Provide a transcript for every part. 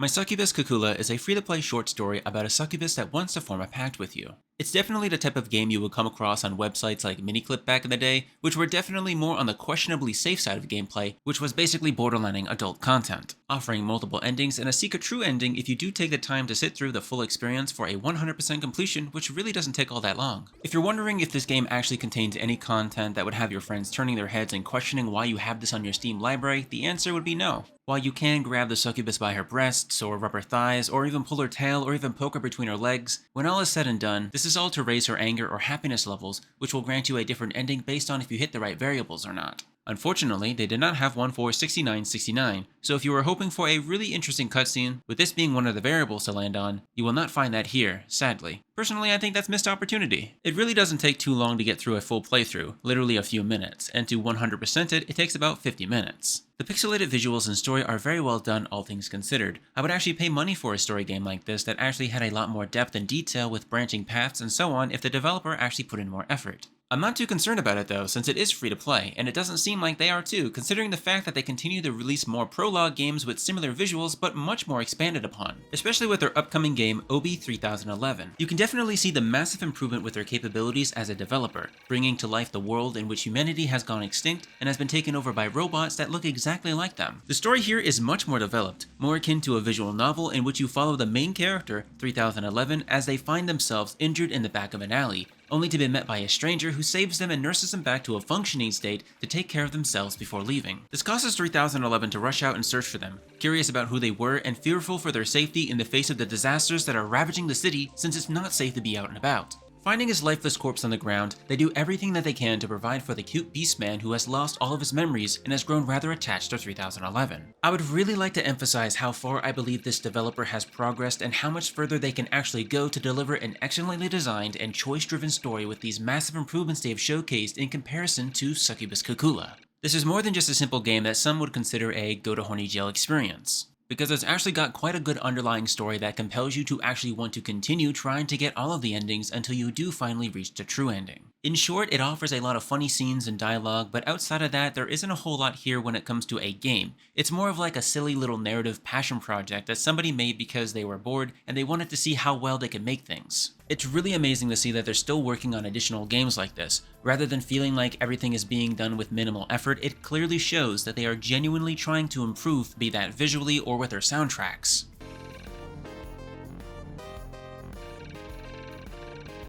My Succubus Kukula is a free-to-play short story about a succubus that wants to form a pact with you. It's definitely the type of game you would come across on websites like Miniclip back in the day, which were definitely more on the questionably safe side of gameplay, which was basically borderlining adult content, offering multiple endings and a seek a true ending if you do take the time to sit through the full experience for a 100% completion, which really doesn't take all that long. If you're wondering if this game actually contains any content that would have your friends turning their heads and questioning why you have this on your Steam library, the answer would be no. While you can grab the succubus by her breasts, or rub her thighs, or even pull her tail, or even poke her between her legs, when all is said and done, this is all to raise her anger or happiness levels, which will grant you a different ending based on if you hit the right variables or not. Unfortunately, they did not have one for 6969, so if you were hoping for a really interesting cutscene, with this being one of the variables to land on, you will not find that here, sadly. Personally, I think that's missed opportunity. It really doesn't take too long to get through a full playthrough, literally a few minutes, and to 100% it takes about 50 minutes. The pixelated visuals and story are very well done, all things considered. I would actually pay money for a story game like this that actually had a lot more depth and detail with branching paths and so on if the developer actually put in more effort. I'm not too concerned about it though, since it is free to play, and it doesn't seem like they are too, considering the fact that they continue to release more prologue games with similar visuals but much more expanded upon, especially with their upcoming game OB 3011. You can definitely see the massive improvement with their capabilities as a developer, bringing to life the world in which humanity has gone extinct and has been taken over by robots that look exactly like them. The story here is much more developed, more akin to a visual novel in which you follow the main character, 3011, as they find themselves injured in the back of an alley, only to be met by a stranger who saves them and nurses them back to a functioning state to take care of themselves before leaving. This causes 3011 to rush out and search for them, curious about who they were and fearful for their safety in the face of the disasters that are ravaging the city since it's not safe to be out and about. Finding his lifeless corpse on the ground, they do everything that they can to provide for the cute beast man who has lost all of his memories and has grown rather attached to 3011. I would really like to emphasize how far I believe this developer has progressed and how much further they can actually go to deliver an excellently designed and choice-driven story with these massive improvements they have showcased in comparison to Succubus Kukula. This is more than just a simple game that some would consider a go to horny jail experience, because it's actually got quite a good underlying story that compels you to actually want to continue trying to get all of the endings until you do finally reach the true ending. In short, it offers a lot of funny scenes and dialogue, but outside of that, there isn't a whole lot here when it comes to a game. It's more of like a silly little narrative passion project that somebody made because they were bored and they wanted to see how well they could make things. It's really amazing to see that they're still working on additional games like this. Rather than feeling like everything is being done with minimal effort, it clearly shows that they are genuinely trying to improve, be that visually or with their soundtracks.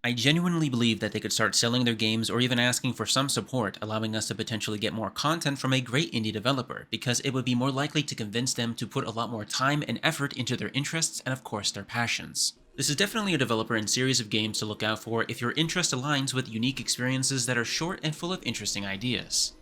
I genuinely believe that they could start selling their games or even asking for some support, allowing us to potentially get more content from a great indie developer, because it would be more likely to convince them to put a lot more time and effort into their interests and of course their passions. This is definitely a developer and series of games to look out for if your interest aligns with unique experiences that are short and full of interesting ideas.